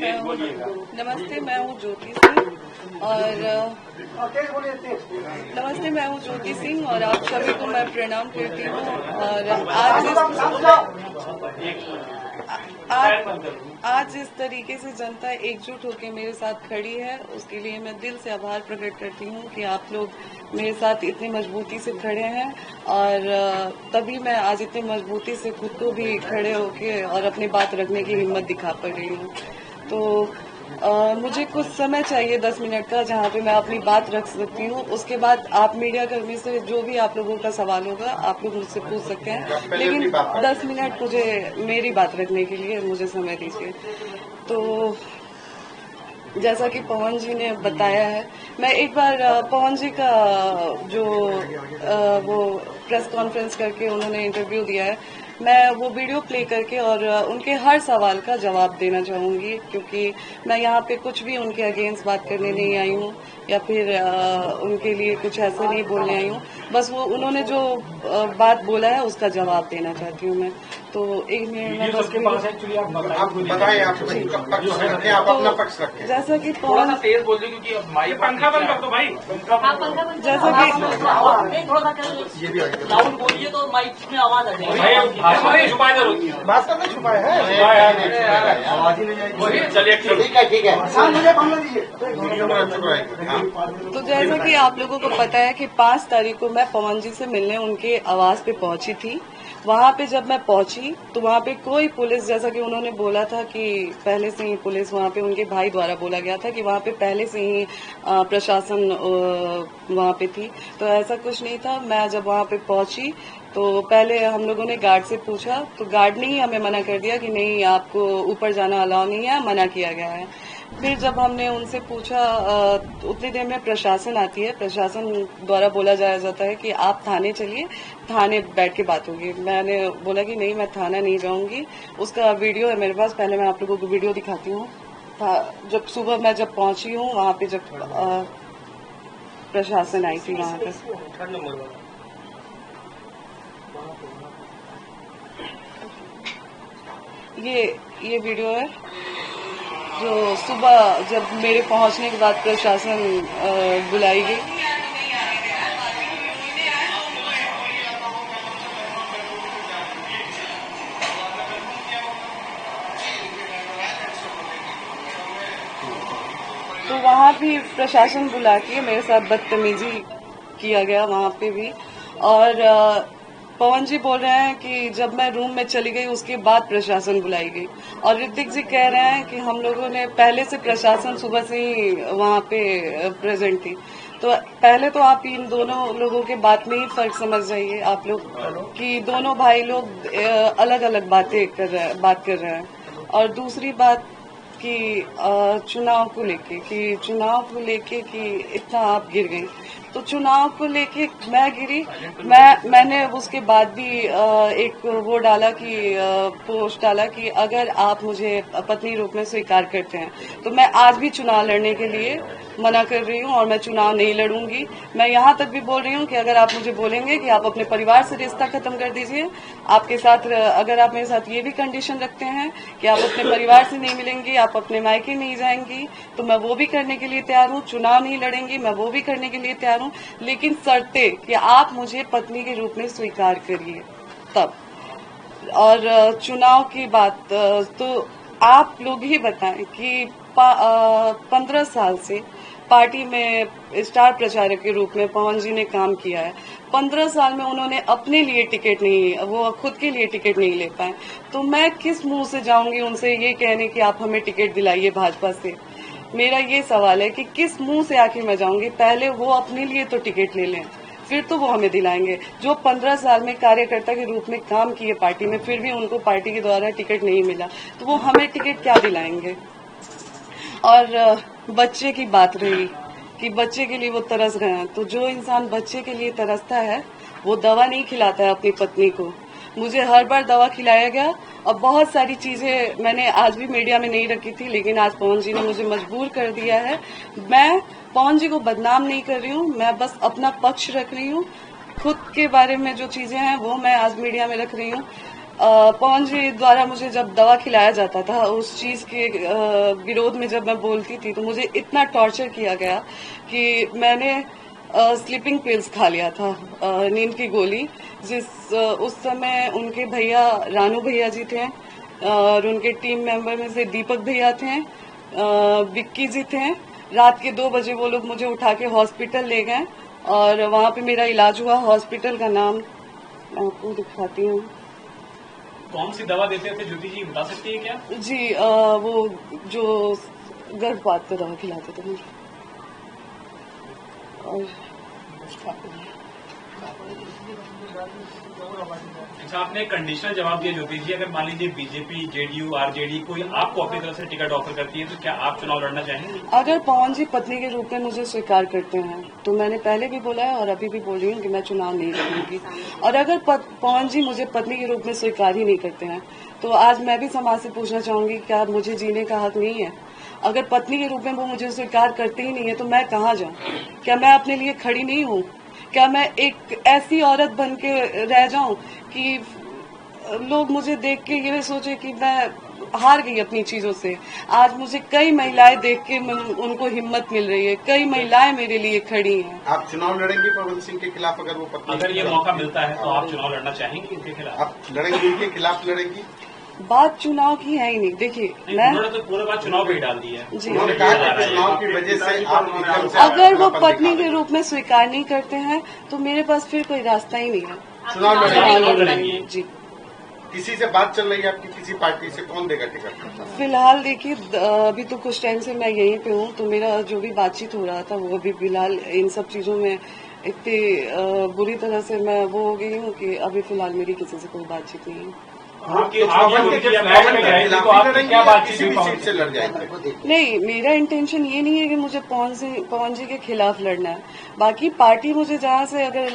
नमस्ते, मैं हूँ ज्योति सिंह और आप सभी को मैं प्रणाम करती हूँ। और आज इस तरीके से जनता एकजुट होकर मेरे साथ खड़ी है, उसके लिए मैं दिल से आभार प्रकट करती हूँ कि आप लोग मेरे साथ इतनी मजबूती से खड़े हैं। और तभी मैं आज इतनी मजबूती से खुद को भी खड़े होके और अपनी बात रखने की हिम्मत दिखा पा रही हूँ। तो मुझे कुछ समय चाहिए 10 मिनट का, जहाँ पे मैं अपनी बात रख सकती हूँ। उसके बाद आप मीडिया कर्मी से जो भी आप लोगों का सवाल होगा आप लोग मुझसे पूछ सकते हैं, लेकिन 10 मिनट मुझे मेरी बात रखने के लिए मुझे समय दीजिए। तो जैसा कि पवन जी ने बताया है, मैं एक बार पवन जी का जो वो प्रेस कॉन्फ्रेंस करके उन्होंने इंटरव्यू दिया है, मैं वो वीडियो प्ले करके और उनके हर सवाल का जवाब देना चाहूँगी, क्योंकि मैं यहाँ पे कुछ भी उनके अगेंस्ट बात करने नहीं आई हूँ या फिर उनके लिए कुछ ऐसे नहीं बोलने आई हूँ। बस वो उन्होंने जो बात बोला है उसका जवाब देना चाहती हूँ मैं। तो 1 मिनट में बस जैसा कि थोड़ा तेज बोल दो क्योंकि पंखा बंद कर दो भाई। जैसा कि लाउड बोलिए तो माइक में आवाज आ जाएगी। बात करना छुपाए है, आवाज ही नहीं जाएगी। चलिए ठीक है। तो जैसा कि आप लोगों को पता है कि 5 तारीख को मैं पवन जी से मिलने उनके आवास पे पहुंची थी। वहां पे जब मैं पहुंची तो वहां पे कोई पुलिस, जैसा कि उन्होंने बोला था कि पहले से ही पुलिस वहां पे उनके भाई द्वारा बोला गया था कि वहां पे पहले से ही प्रशासन वहां पे थी, तो ऐसा कुछ नहीं था। मैं जब वहां पे पहुंची तो पहले हम लोगों ने गार्ड से पूछा, तो गार्ड ने ही हमें मना कर दिया कि नहीं, आपको ऊपर जाना अलाउ नहीं है, मना किया गया है। फिर जब हमने उनसे पूछा, उतनी देर में प्रशासन आती है, प्रशासन द्वारा बोला जाता है कि आप थाने चलिए, थाने बैठ के बात होगी। मैंने बोला कि नहीं, मैं थाना नहीं जाऊंगी। उसका वीडियो है मेरे पास, पहले मैं आप लोगों को वीडियो दिखाती हूँ। जब सुबह मैं जब पहुंची हूँ वहां पे, जब प्रशासन आई थी वहां पे, ये वीडियो है जो सुबह जब मेरे पहुंचने के बाद प्रशासन बुलाई गई। तो वहां भी प्रशासन बुला के मेरे साथ बदतमीजी किया गया वहां पे भी। और पवन जी बोल रहे हैं कि जब मैं रूम में चली गई उसके बाद प्रशासन बुलाई गई, और ऋतिक जी कह रहे हैं कि हम लोगों ने पहले से प्रशासन सुबह से ही वहां पे प्रेजेंट थी। तो पहले तो आप इन दोनों लोगों के बात में ही फर्क समझ जाइए आप लोग कि दोनों भाई लोग अलग अलग बात कर रहे हैं। और दूसरी बात कि चुनाव को लेके कि इतना आप गिर गई, तो चुनाव को लेके मैं गिरी। मैंने उसके बाद भी एक वो डाला कि पोस्ट डाला कि अगर आप मुझे पत्नी रूप में स्वीकार करते हैं तो मैं आज भी चुनाव लड़ने के लिए मना कर रही हूँ और मैं चुनाव नहीं लड़ूंगी। मैं यहाँ तक भी बोल रही हूँ कि अगर आप मुझे बोलेंगे कि आप अपने परिवार से रिश्ता खत्म कर दीजिए, आपके साथ अगर आप मेरे साथ ये भी कंडीशन रखते हैं कि आप अपने परिवार से नहीं मिलेंगी, आप अपने मायके नहीं जाएंगी, तो मैं वो भी करने के लिए तैयार हूँ। चुनाव नहीं लड़ेंगी, मैं वो भी करने के लिए तैयार हूँ, लेकिन शर्ते कि आप मुझे पत्नी के रूप में स्वीकार करिए तब। और चुनाव की बात, तो आप लोग ही बताएं कि 15 साल से पार्टी में स्टार प्रचारक के रूप में पवन जी ने काम किया है। 15 साल में उन्होंने अपने लिए टिकट नहीं, वो खुद के लिए टिकट नहीं ले पाए, तो मैं किस मुंह से जाऊंगी उनसे ये कहने कि आप हमें टिकट दिलाइए भाजपा से। मेरा ये सवाल है कि किस मुंह से आखिर मैं जाऊंगी। पहले वो अपने लिए तो टिकट ले लें, फिर तो वो हमें दिलाएंगे। जो 15 साल में कार्यकर्ता के रूप में काम किए पार्टी में, फिर भी उनको पार्टी के द्वारा टिकट नहीं मिला, तो वो हमें टिकट क्या दिलाएंगे। और बच्चे की बात रही कि बच्चे के लिए वो तरस गए हैं, तो जो इंसान बच्चे के लिए तरसता है वो दवा नहीं खिलाता है अपनी पत्नी को। मुझे हर बार दवा खिलाया गया और बहुत सारी चीजें मैंने आज भी मीडिया में नहीं रखी थी, लेकिन आज पवन जी ने मुझे मजबूर कर दिया है। मैं पवन जी को बदनाम नहीं कर रही हूँ, मैं बस अपना पक्ष रख रही हूँ। खुद के बारे में जो चीजें हैं वो मैं आज मीडिया में रख रही हूँ। पवन जी द्वारा मुझे जब दवा खिलाया जाता था, उस चीज के विरोध में जब मैं बोलती थी तो मुझे इतना टॉर्चर किया गया कि मैंने स्लीपिंग पिल्स खा लिया था, नींद की गोली, उस समय उनके भैया रानू भैया जी थे और उनके टीम मेंबर में से दीपक भैया थे, विक्की जी थे। रात के 2 बजे वो लोग मुझे उठा के हॉस्पिटल ले गए और वहां पे मेरा इलाज हुआ। हॉस्पिटल का नाम मैं आपको दिखाती हूँ। कौन सी दवा देते थे ज्योति जी, बता सकती है क्या? जी वो जो गर्भपात का दवा खिलाते थे मुझे। और अच्छा, आपने एक कंडीशनल जवाब दिया ज्योति जी, अगर मान लीजिए बीजेपी, जेडीयू, आरजेडी कोई आपको अपनी तरफ से टिकट ऑफर करती है तो क्या आप चुनाव लड़ना चाहेंगे? अगर पवन जी पत्नी के रूप में मुझे स्वीकार करते हैं तो मैंने पहले भी बोला है और अभी भी बोल रही हूँ कि मैं चुनाव नहीं लड़ूंगी। और अगर पवन जी मुझे पत्नी के रूप में स्वीकार ही नहीं करते हैं तो आज मैं भी समाज से पूछना चाहूंगी, क्या मुझे जीने का हक नहीं है? अगर पत्नी के रूप में वो मुझे स्वीकार करते ही नहीं है तो मैं कहाँ जाऊँ? क्या मैं अपने लिए खड़ी नहीं हूँ? क्या मैं एक ऐसी औरत बन के रह जाऊं कि लोग मुझे देख के ये सोचे कि मैं हार गई अपनी चीजों से? आज मुझे कई महिलाएं देख के उनको हिम्मत मिल रही है, कई महिलाएं मेरे लिए खड़ी हैं। आप चुनाव लड़ेंगे पवन सिंह के खिलाफ? अगर वो पत्नी, अगर ये मौका मिलता है तो आप चुनाव लड़ना चाहेंगे उनके खिलाफ? आप लड़ेंगे, उनके खिलाफ लड़ेंगी? बात चुनाव की है ही नहीं। देखिए, उन्होंने तो पूरे बात चुनाव पे ही डाल दी है। जी, उन्होंने कहा कि चुनाव की वजह से आप एकदम से अगर वो पत्नी के रूप में स्वीकार नहीं करते हैं तो मेरे पास फिर कोई रास्ता ही नहीं है। चुनाव लड़ेंगे। जी, किसी से बात चल रही है आपकी? किसी पार्टी से? कौन देगा टिकट? फिलहाल देखिए, अभी तो कुछ टाइम से मैं यहीं पे हूँ, तो मेरा जो भी बातचीत हो रहा था वो अभी फिलहाल इन सब चीजों में इतनी बुरी तरह से मैं वो हो गई हूँ कि अभी फिलहाल मेरी किसी से कोई बातचीत नहीं है। नहीं, मेरा इंटेंशन ये नहीं है कि मुझे पवन जी के खिलाफ लड़ना है। बाकी पार्टी मुझे जहाँ से अगर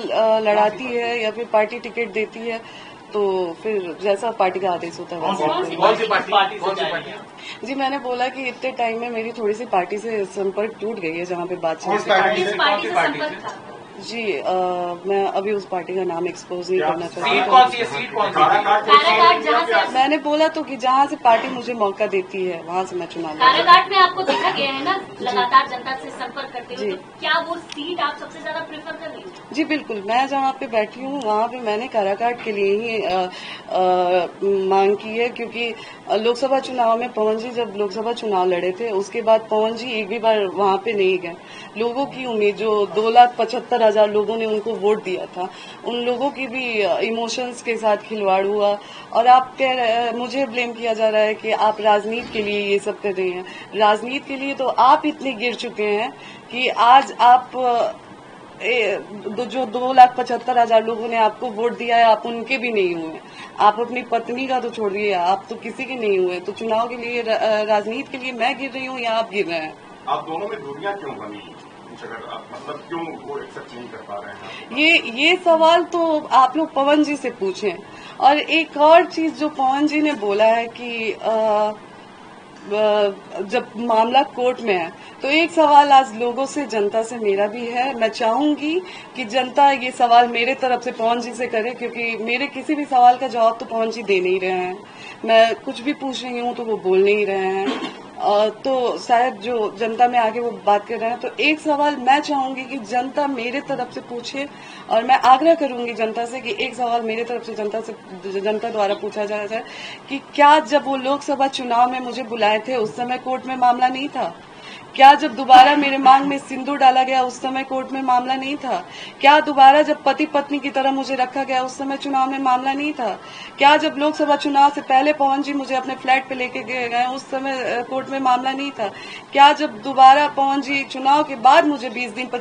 लड़ाती है या फिर पार्टी टिकट देती है तो फिर जैसा पार्टी का आदेश होता है वैसे। जी, मैंने बोला कि इतने टाइम में मेरी थोड़ी सी पार्टी से संपर्क टूट गई है जहाँ पे बातचीत। जी, मैं अभी उस पार्टी का नाम एक्सपोज नहीं करना चाहती। सीट कौन सी? मैंने बोला तो कि जहाँ से पार्टी मुझे मौका देती है वहाँ से मैं चुनाव लड़ूंगी। काराकाट में आपको देखा गया है ना लगातार जनता से संपर्क करते हुए, तो क्या वो सीट आप सबसे ज्यादा प्रेफर कर रही हैं? जी बिल्कुल, मैं जहाँ पे बैठी हूँ वहाँ पे मैंने काराकाट के लिए ही मांग की है, क्योंकि लोकसभा चुनाव में पवन जी जब लोकसभा चुनाव लड़े थे उसके बाद पवन जी एक भी बार वहाँ पे नहीं गए। लोगों की उम्मीद, जो 2,75,000 लोगों ने उनको वोट दिया था, उन लोगों की भी इमोशंस के साथ खिलवाड़ हुआ। और आप मुझे ब्लेम किया जा रहा है कि आप राजनीति के लिए ये सब कर रही हैं। राजनीति के लिए तो आप इतने गिर चुके हैं कि आज आप जो 2,75,000 लोगों ने आपको वोट दिया है आप उनके भी नहीं हुए। आप अपनी पत्नी का तो छोड़ दिए, आप तो किसी के नहीं हुए। तो चुनाव के लिए, राजनीति के लिए मैं गिर रही हूँ या आप गिर रहे हैं? आप दोनों में दूरियां क्यों बनी? मतलब क्यों वो एक्सेप्ट नहीं कर पा रहे हैं? ये सवाल तो आप लोग पवन जी से पूछें। और एक और चीज जो पवन जी ने बोला है कि जब मामला कोर्ट में है, तो एक सवाल आज लोगों से, जनता से मेरा भी है। मैं चाहूंगी कि जनता ये सवाल मेरे तरफ से पवन जी से करे, क्योंकि मेरे किसी भी सवाल का जवाब तो पवन जी दे नहीं रहे हैं। मैं कुछ भी पूछ रही हूँ तो वो बोल नहीं रहे हैं। तो शायद जो जनता में आके वो बात कर रहे हैं, तो एक सवाल मैं चाहूंगी कि जनता मेरे तरफ से पूछे, और मैं आग्रह करूंगी जनता से कि एक सवाल मेरे तरफ से जनता द्वारा पूछा जाए कि क्या जब वो लोकसभा चुनाव में मुझे बुलाए थे उस समय कोर्ट में मामला नहीं था? क्या जब दोबारा मेरे मांग में सिंदूर डाला गया उस समय कोर्ट में मामला नहीं था? क्या दोबारा जब पति पत्नी की तरह मुझे रखा गया उस समय चुनाव में मामला नहीं था? क्या जब लोकसभा चुनाव से पहले पवन जी मुझे अपने फ्लैट पे लेके गए उस समय कोर्ट में मामला नहीं था? क्या जब दोबारा पवन जी चुनाव के बाद मुझे 20 दिन